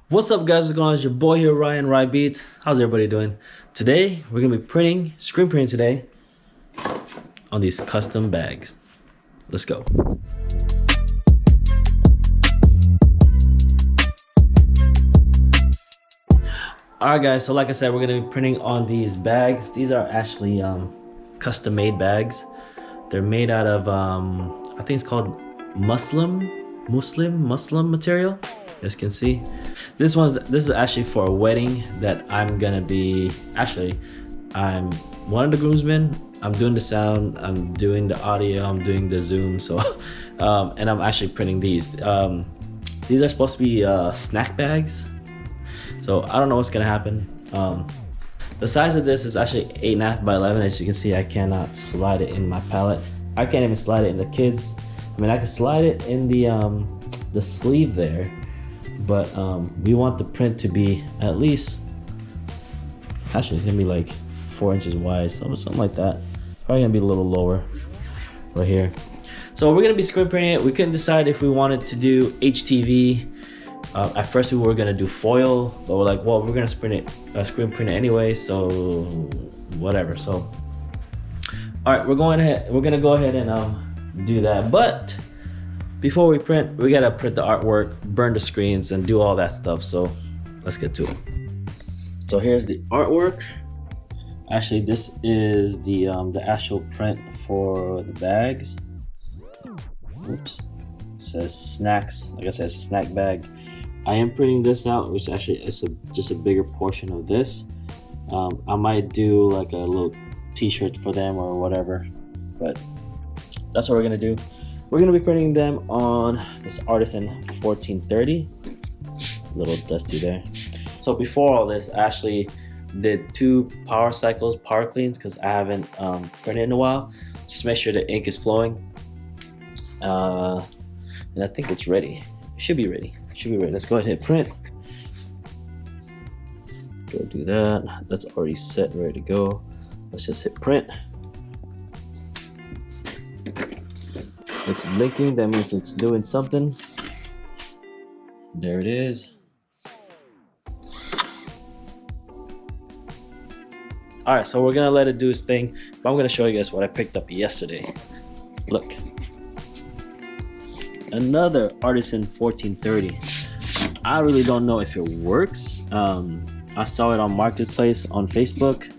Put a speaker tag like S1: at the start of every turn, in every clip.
S1: What's up, guys? What's going on? It's your boy here, Ryan RhyBeats. How's everybody doing? Today, we're gonna be screen printing today on these custom bags. Let's go. Alright guys, so like I said, we're gonna be printing on these bags. These are actually custom made bags. They're made out of I think it's called muslin material. You guys can see. This is actually for a wedding that I'm gonna be, I'm one of the groomsmen. I'm doing the sound, I'm doing the audio, I'm doing the Zoom, so and I'm actually printing these. These are supposed to be snack bags. So I don't know what's gonna happen. The size of this is actually 8.5 by 11. As you can see, I cannot slide it in my palette. I can't even slide it in the kids. I mean, I can slide it in the sleeve there, but we want the print to be at least, actually it's gonna be like 4 inches wide, something like that. Probably gonna be a little lower right here. So we're gonna be screen printing it. We couldn't decide if we wanted to do HTV. At first we were gonna do foil, but we're like, well, we're gonna screen print it anyway, so whatever. So all right, we're gonna go ahead and do that. But before we print, we gotta print the artwork, burn the screens, and do all that stuff. So let's get to it. So here's the artwork. Actually, this is the actual print for the bags. Oops, it says snacks. Like I said, it's a snack bag. I am printing this out, which actually is just a bigger portion of this. I might do like a little t-shirt for them or whatever, but that's what we're gonna do. We're gonna be printing them on this Artisan 1430. A little dusty there. So before all this, I actually did 2 power cleans, because I haven't printed in a while. Just make sure the ink is flowing. And I think it's ready. It should be ready. Let's go ahead and hit print. Go do that. That's already set, ready to go. Let's just hit print. It's blinking, that means it's doing something. There it is. All right, so we're gonna let it do its thing, but I'm gonna show you guys what I picked up yesterday. Look. Another Artisan 1430. I really don't know if it works. I saw it on Marketplace on Facebook.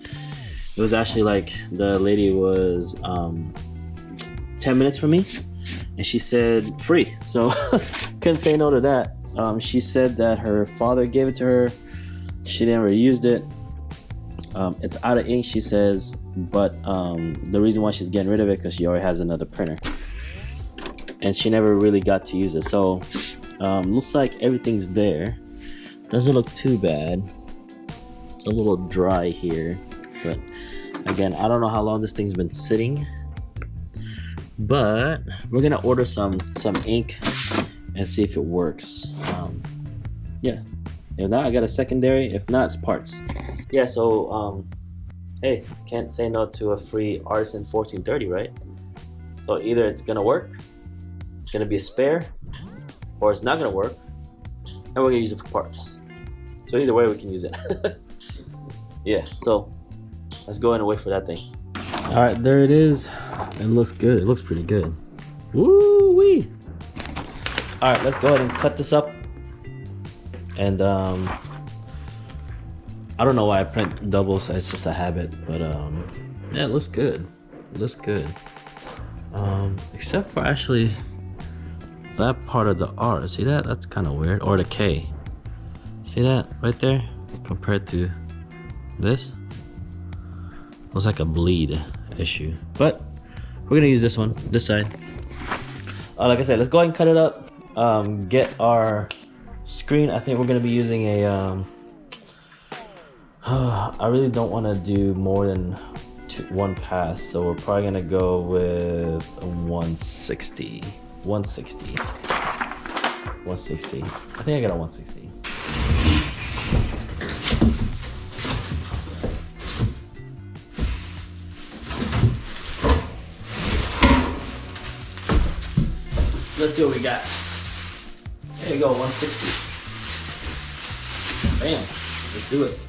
S1: It was actually like, the lady was 10 minutes from me, and she said free, so couldn't say no to that. She said that her father gave it to her. She never used it. It's out of ink, she says, but the reason why she's getting rid of it because she already has another printer, and she never really got to use it. So looks like everything's there. Doesn't look too bad. It's a little dry here, but again, I don't know how long this thing's been sitting, but we're gonna order some ink and see if it works. Yeah, if not, I got a secondary. If not, it's parts. Yeah, so hey, can't say no to a free Artisan 1430, right? So either it's gonna work, it's gonna be a spare, or it's not gonna work, and we're gonna use it for parts. So either way, we can use it. Yeah, so let's go ahead and wait for that thing. All right, there it is. It looks good. It looks pretty good. Woo wee! All right, let's go ahead and cut this up. And I don't know why I print doubles. It's just a habit, but yeah, it looks good. It looks good. Except for actually that part of the R. See that? That's kind of weird. Or the K. See that right there? Compared to this, looks like a bleed issue. But we're gonna use this one, this side. Like I said, let's go ahead and cut it up. Get our screen. I think we're gonna be using a. I really don't want to do more than one pass, so we're probably gonna go with a 160. 160. I think I got a 160. Let's see what we got. There you go, 160. Bam, let's do it.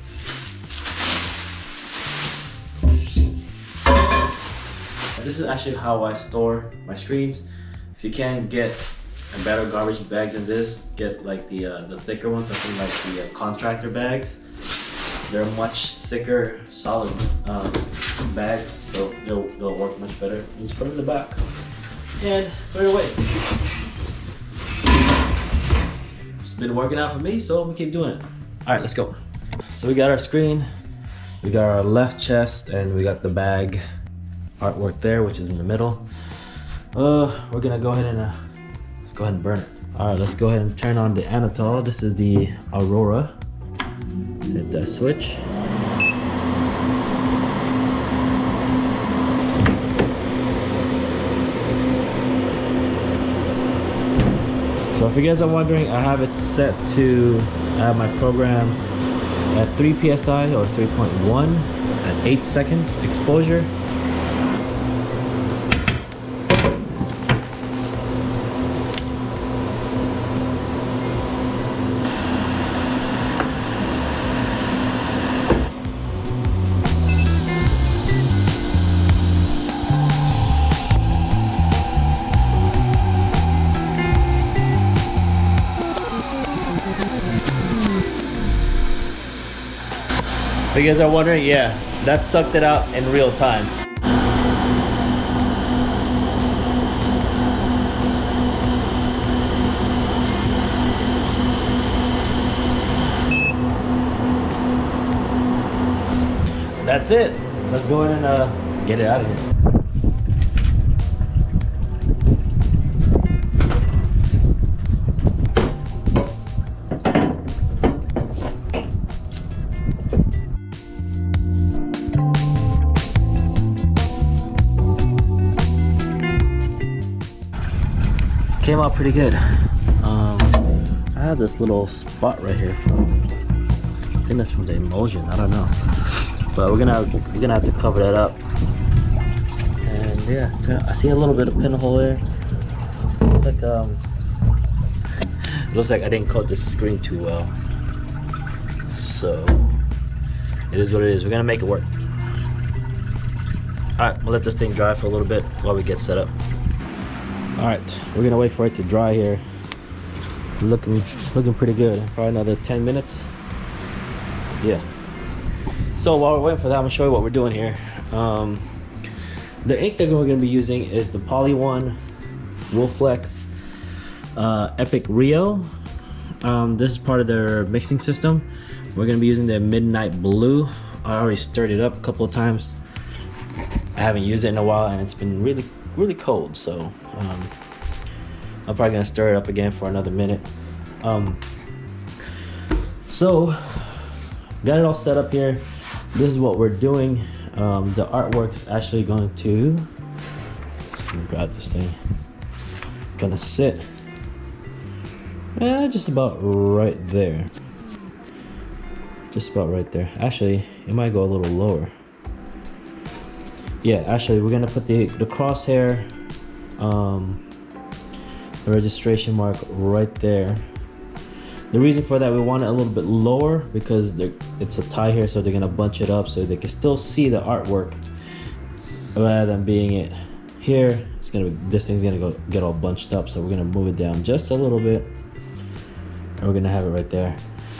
S1: This is actually how I store my screens. If you can't get a better garbage bag than this, get like the thicker ones, something like the contractor bags. They're much thicker, solid bags, so they'll work much better. You just put them in the box and put it away. It's been working out for me, so I'm gonna keep doing it. All right, let's go. So we got our screen, we got our left chest, and we got the bag artwork there, which is in the middle. We're gonna go ahead and let's go ahead and burn it. All right, let's go ahead and turn on the Anatol. This is the Aurora. Hit that switch. So if you guys are wondering, I have it set to, I have my program at 3 psi or 3.1 at 8 seconds exposure. If you guys are wondering, yeah, that sucked it out in real time. That's it. Let's go ahead and get it out of here. Came out pretty good. I have this little spot right here from, I think that's from the emulsion, I don't know, but we're gonna have to cover that up. And yeah, I see a little bit of pinhole there. Looks like I didn't coat this screen too well, so it is what it is. We're gonna make it work. All right, we'll let this thing dry for a little bit while we get set up. All right, we're gonna wait for it to dry here. Looking pretty good. Probably another 10 minutes. Yeah. So while we're waiting for that, I'm gonna show you what we're doing here. The ink that we're gonna be using is the Poly One Wolflex Epic Rio. This is part of their mixing system. We're gonna be using the Midnight Blue. I already stirred it up a couple of times. I haven't used it in a while, and it's been really cold, so I'm probably gonna stir it up again for another minute. So got it all set up here. This is what we're doing. The artwork's actually going to, let's grab this thing, gonna sit just about right there, just about right there. Actually, it might go a little lower. Yeah, actually we're gonna put the crosshair, the registration mark right there. The reason for that, we want it a little bit lower because it's a tie here, so they're gonna bunch it up so they can still see the artwork rather than being it here. It's gonna be, this thing's gonna get all bunched up, so we're gonna move it down just a little bit, and we're gonna have it right there.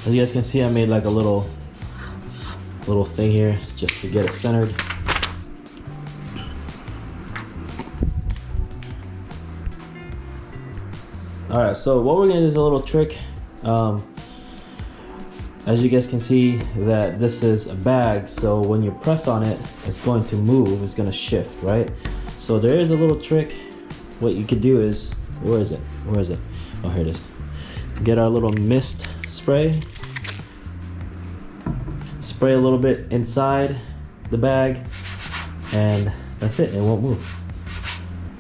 S1: As you guys can see, I made like a little thing here just to get it centered. All right, so what we're gonna do is a little trick. As you guys can see, that this is a bag, so when you press on it, it's going to move, it's gonna shift, right? So there is a little trick. What you could do is, where is it? Oh, here it is. Get our little mist spray. Spray a little bit inside the bag, and that's it, it won't move.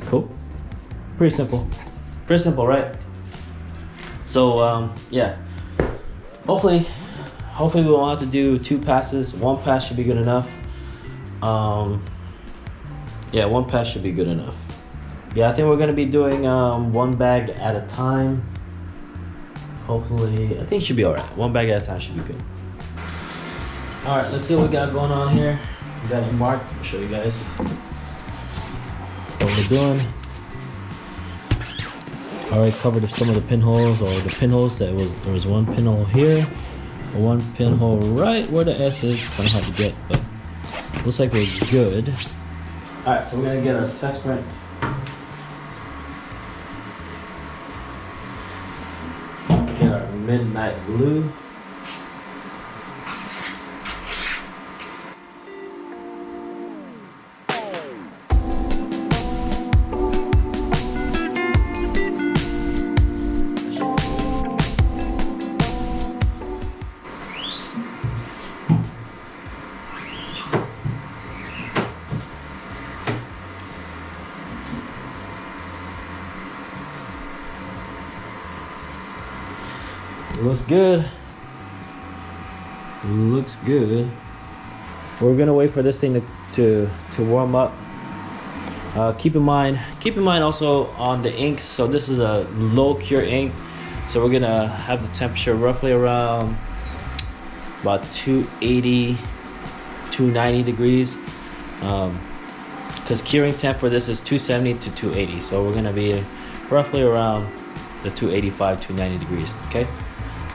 S1: Cool, pretty simple, right? So yeah, hopefully we won't have to do 2 passes. 1 pass should be good enough. Yeah, 1 pass should be good enough. Yeah, I think we're gonna be doing 1 bag at a time. hopefully, I think it should be all right. One bag at a time should be good. All right, let's see what we got going on here. We got it marked. I'll show you guys what we're doing. Already covered some of the pinholes, or the pinholes there was one pinhole here, one pinhole right where the S is. Kind of hard to get, but looks like we're good. All right, so we're gonna get our test print. Get our midnight blue. Looks good. Looks good. We're gonna wait for this thing to warm up. Keep in mind also on the inks. So this is a low cure ink. So we're gonna have the temperature roughly around about 280, 290 degrees. Because curing temp for this is 270 to 280. So we're gonna be roughly around the 285, 290 degrees. Okay.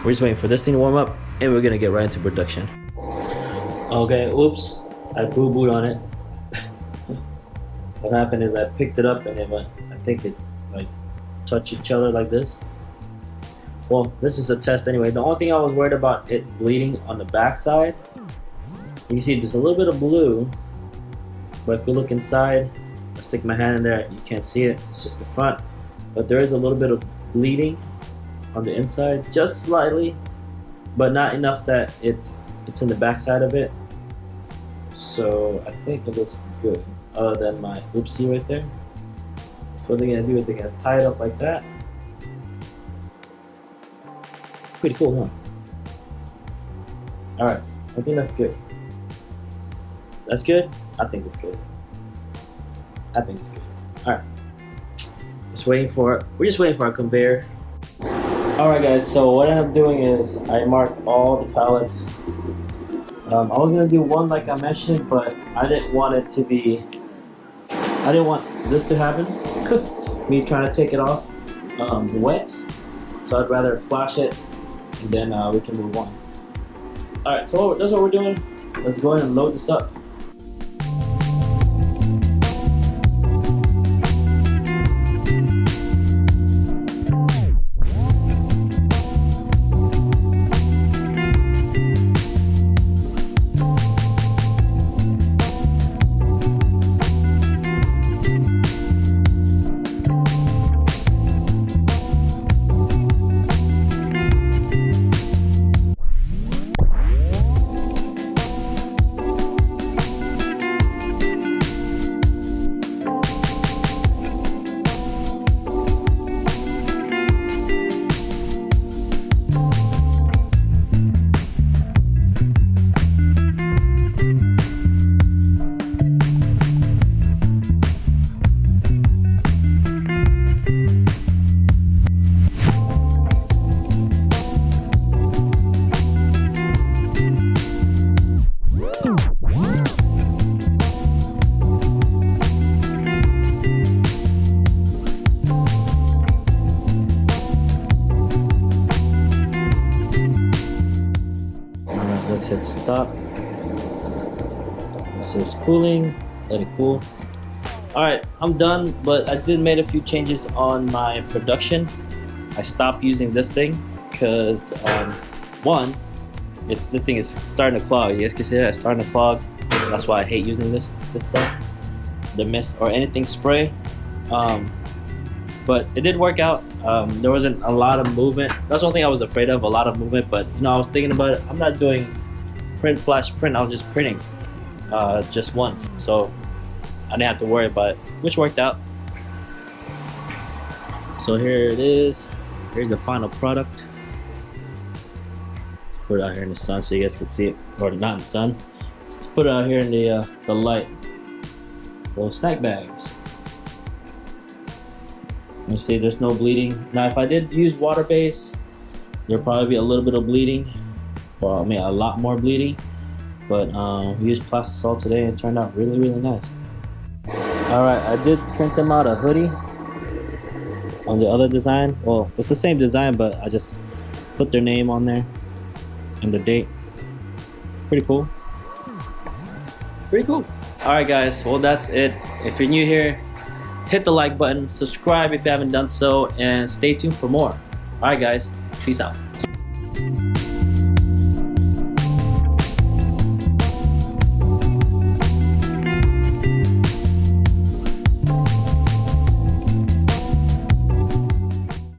S1: We're just waiting for this thing to warm up, and we're gonna get right into production. Okay, oops, I boo-booed on it. What happened is I picked it up and it went, I think it like touched each other like this. Well, this is a test anyway. The only thing I was worried about it bleeding on the back side. You can see there's a little bit of blue, but if you look inside, I stick my hand in there, you can't see it, it's just the front. But there is a little bit of bleeding on the inside, just slightly, but not enough that it's in the back side of it. So I think it looks good, other than my oopsie right there. So what they're gonna do is they're gonna tie it up like that. Pretty cool, huh? All right, I think that's good. That's good? I think it's good. I think it's good. All right, we're just waiting for our conveyor. Alright guys, so what I'm doing is I marked all the pallets. I was going to do one like I mentioned, but I didn't want this to happen. Me trying to take it off wet. So I'd rather flash it and then we can move on. Alright, so that's what we're doing. Let's go ahead and load this up. Let's hit stop. This is cooling. Let it cool. Alright, I'm done, but I did make a few changes on my production. I stopped using this thing because one, the thing is starting to clog. You guys can see that it's starting to clog. That's why I hate using this stuff, the mist or anything spray. But it did work out. There wasn't a lot of movement. That's the only thing I was afraid of, a lot of movement. But you know, I was thinking about it. I'm not doing print flash print. I was just printing just one, so I didn't have to worry about it, which worked out. So here it is. Here's the final product. Let's put it out here in the sun so you guys can see it, or not in the sun. Let's put it out here in the light. So snack bags. You see, there's no bleeding. Now, if I did use water base, There'll probably be a little bit of bleeding, or I mean a lot more bleeding, but we used plastisol today and it turned out really, really nice. Alright, I did print them out a hoodie on the other design. Well, it's the same design, but I just put their name on there and the date. Pretty cool. Pretty cool. Alright guys, well that's it. If you're new here, hit the like button, subscribe if you haven't done so, and stay tuned for more. Alright guys, peace out.